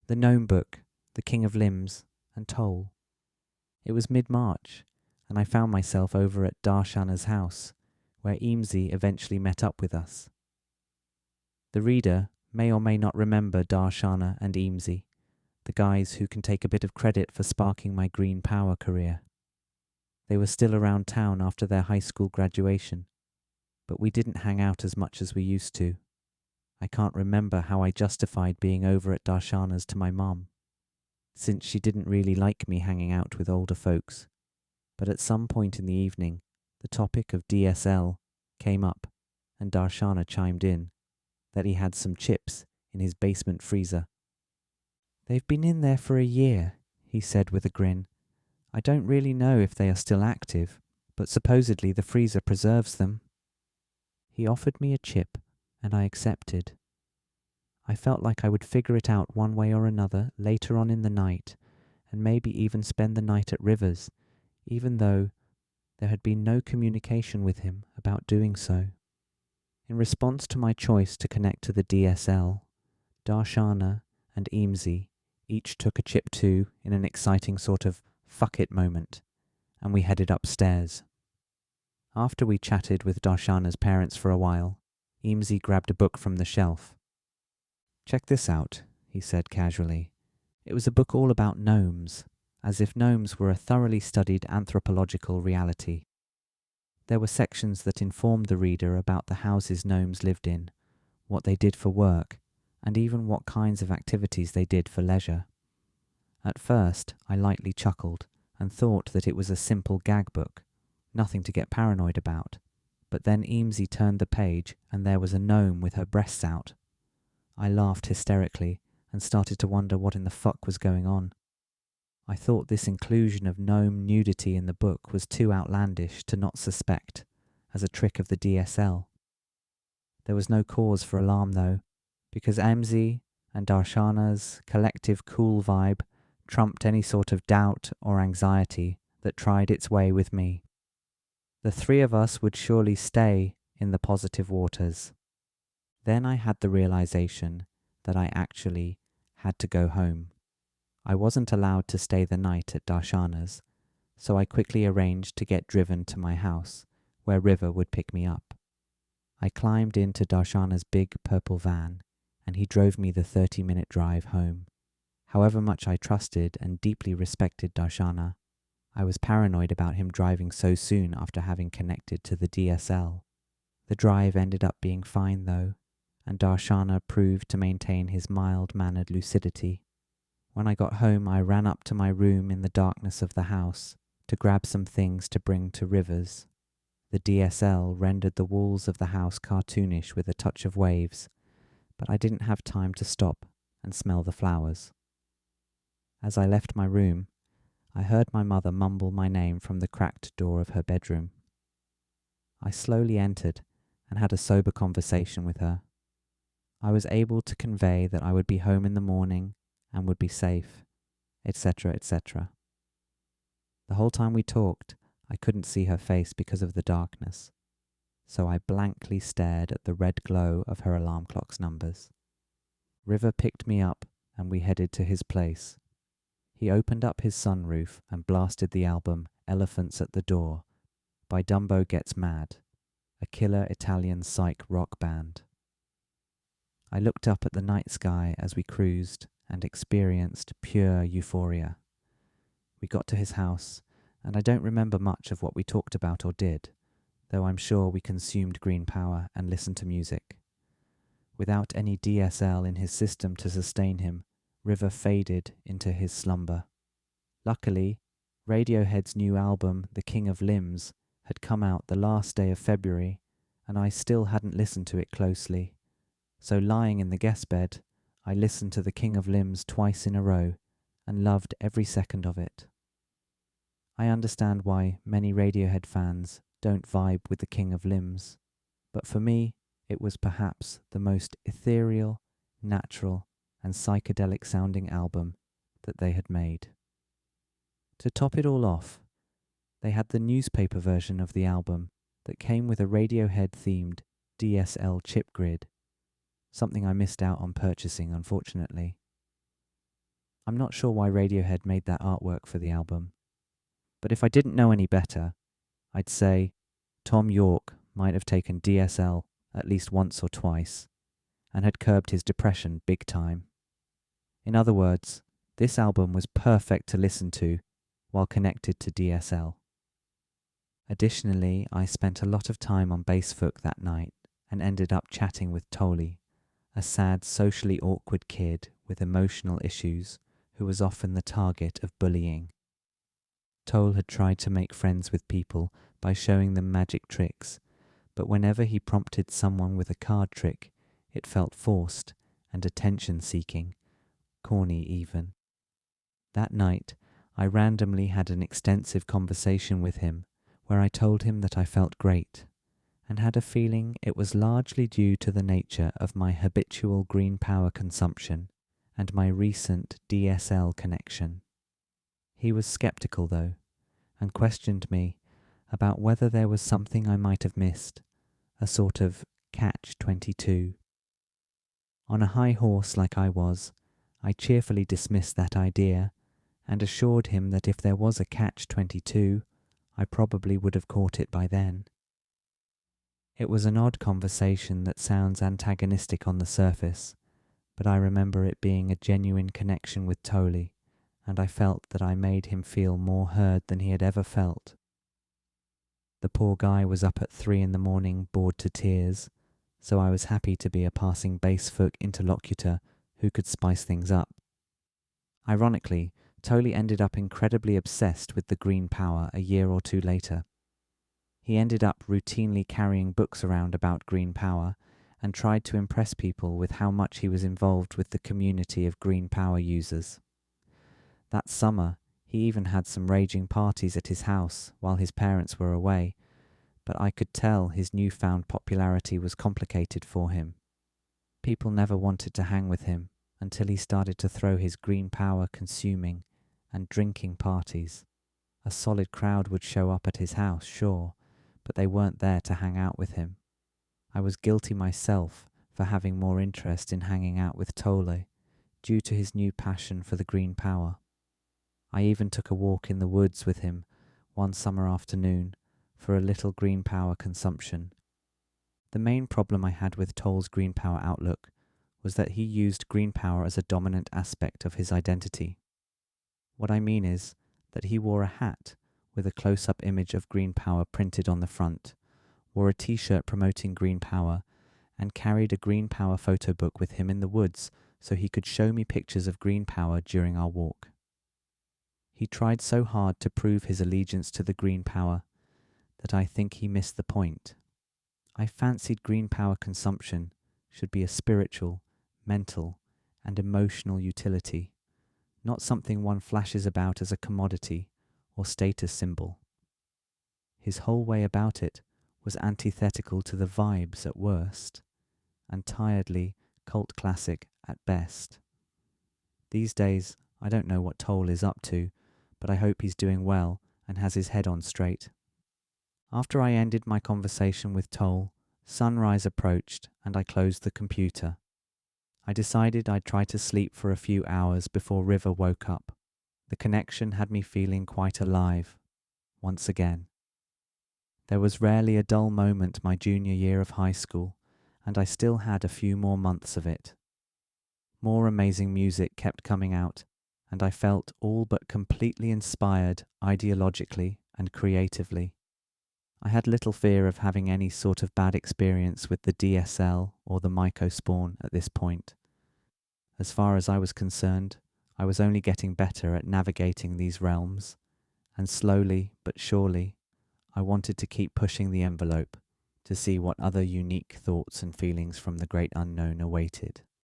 the Gnome book, the King of Limbs, and Tole. It was mid-March, and I found myself over at Darshana's house, where Eamesy eventually met up with us. The reader may or may not remember Darshana and Eamesy, the guys who can take a bit of credit for sparking my green power career. They were still around town after their high school graduation, but we didn't hang out as much as we used to. I can't remember how I justified being over at Darshana's to my mum, since she didn't really like me hanging out with older folks. But at some point in the evening, the topic of DSL came up, and Darshana chimed in that he had some chips in his basement freezer. "They've been in there for a year," he said with a grin. "I don't really know if they are still active, but supposedly the freezer preserves them." He offered me a chip, and I accepted. I felt like I would figure it out one way or another later on in the night, and maybe even spend the night at Rivers, even though there had been no communication with him about doing so. In response to my choice to connect to the DSL, Darshana and Eamesy each took a chip too in an exciting sort of fuck it moment, and we headed upstairs. After we chatted with Darshana's parents for a while, Eamesy grabbed a book from the shelf. "Check this out," he said casually. It was a book all about gnomes, as if gnomes were a thoroughly studied anthropological reality. There were sections that informed the reader about the houses gnomes lived in, what they did for work, and even what kinds of activities they did for leisure. At first, I lightly chuckled and thought that it was a simple gag book, nothing to get paranoid about. But then Eamesy turned the page and there was a gnome with her breasts out. I laughed hysterically and started to wonder what in the fuck was going on. I thought this inclusion of gnome nudity in the book was too outlandish to not suspect as a trick of the DSL. There was no cause for alarm though, because Eamesy and Darshana's collective cool vibe trumped any sort of doubt or anxiety that tried its way with me. The three of us would surely stay in the positive waters. Then I had the realization that I actually had to go home. I wasn't allowed to stay the night at Darshana's, so I quickly arranged to get driven to my house, where River would pick me up. I climbed into Darshana's big purple van, and he drove me the 30-minute drive home. However much I trusted and deeply respected Darshana, I was paranoid about him driving so soon after having connected to the DSL. The drive ended up being fine though, and Darshana proved to maintain his mild-mannered lucidity. When I got home, I ran up to my room in the darkness of the house to grab some things to bring to Rivers. The DSL rendered the walls of the house cartoonish with a touch of waves, but I didn't have time to stop and smell the flowers. As I left my room, I heard my mother mumble my name from the cracked door of her bedroom. I slowly entered and had a sober conversation with her. I was able to convey that I would be home in the morning and would be safe, etc., etc. The whole time we talked, I couldn't see her face because of the darkness, so I blankly stared at the red glow of her alarm clock's numbers. River picked me up and we headed to his place. He opened up his sunroof and blasted the album Elephants at the Door by Dumbo Gets Mad, a killer Italian psych rock band. I looked up at the night sky as we cruised and experienced pure euphoria. We got to his house, and I don't remember much of what we talked about or did, though I'm sure we consumed green power and listened to music. Without any DSL in his system to sustain him, River faded into his slumber. Luckily, Radiohead's new album, The King of Limbs, had come out the last day of February, and I still hadn't listened to it closely. So lying in the guest bed, I listened to The King of Limbs twice in a row and loved every second of it. I understand why many Radiohead fans don't vibe with The King of Limbs, but for me, it was perhaps the most ethereal, natural, and psychedelic-sounding album that they had made. To top it all off, they had the newspaper version of the album that came with a Radiohead-themed DSL chip grid, something I missed out on purchasing, unfortunately. I'm not sure why Radiohead made that artwork for the album, but if I didn't know any better, I'd say Tom York might have taken DSL at least once or twice and had curbed his depression big time. In other words, this album was perfect to listen to while connected to DSL. Additionally, I spent a lot of time on Basefook that night and ended up chatting with Tole, a sad, socially awkward kid with emotional issues who was often the target of bullying. Tole had tried to make friends with people by showing them magic tricks, but whenever he prompted someone with a card trick, it felt forced and attention-seeking, corny even. That night, I randomly had an extensive conversation with him where I told him that I felt great and had a feeling it was largely due to the nature of my habitual green power consumption and my recent DSL connection. He was skeptical though, and questioned me about whether there was something I might have missed, a sort of catch-22. On a high horse like I was, I cheerfully dismissed that idea and assured him that if there was a catch-22, I probably would have caught it by then. It was an odd conversation that sounds antagonistic on the surface, but I remember it being a genuine connection with Tole, and I felt that I made him feel more heard than he had ever felt. The poor guy was up at 3 a.m, bored to tears, so I was happy to be a passing Basefook interlocutor who could spice things up. Ironically, Tole ended up incredibly obsessed with the green power a year or two later. He ended up routinely carrying books around about green power and tried to impress people with how much he was involved with the community of green power users. That summer, he even had some raging parties at his house while his parents were away, but I could tell his newfound popularity was complicated for him. People never wanted to hang with him until he started to throw his green power consuming and drinking parties. A solid crowd would show up at his house, sure, but they weren't there to hang out with him. I was guilty myself for having more interest in hanging out with Tole due to his new passion for the green power. I even took a walk in the woods with him one summer afternoon for a little green power consumption. The main problem I had with Tole's green power outlook was that he used green power as a dominant aspect of his identity. What I mean is that he wore a hat with a close-up image of green power printed on the front, wore a t-shirt promoting green power, and carried a green power photo book with him in the woods so he could show me pictures of green power during our walk. He tried so hard to prove his allegiance to the green power that I think he missed the point. I fancied green power consumption should be a spiritual, mental, and emotional utility, not something one flashes about as a commodity or status symbol. His whole way about it was antithetical to the vibes at worst, and tiredly cult classic at best. These days, I don't know what Tole is up to, but I hope he's doing well and has his head on straight. After I ended my conversation with Tole, sunrise approached and I closed the computer. I decided I'd try to sleep for a few hours before River woke up. The connection had me feeling quite alive, once again. There was rarely a dull moment my junior year of high school, and I still had a few more months of it. More amazing music kept coming out, and I felt all but completely inspired ideologically and creatively. I had little fear of having any sort of bad experience with the DSL or the mycospawn at this point. As far as I was concerned, I was only getting better at navigating these realms, and slowly but surely, I wanted to keep pushing the envelope to see what other unique thoughts and feelings from the great unknown awaited.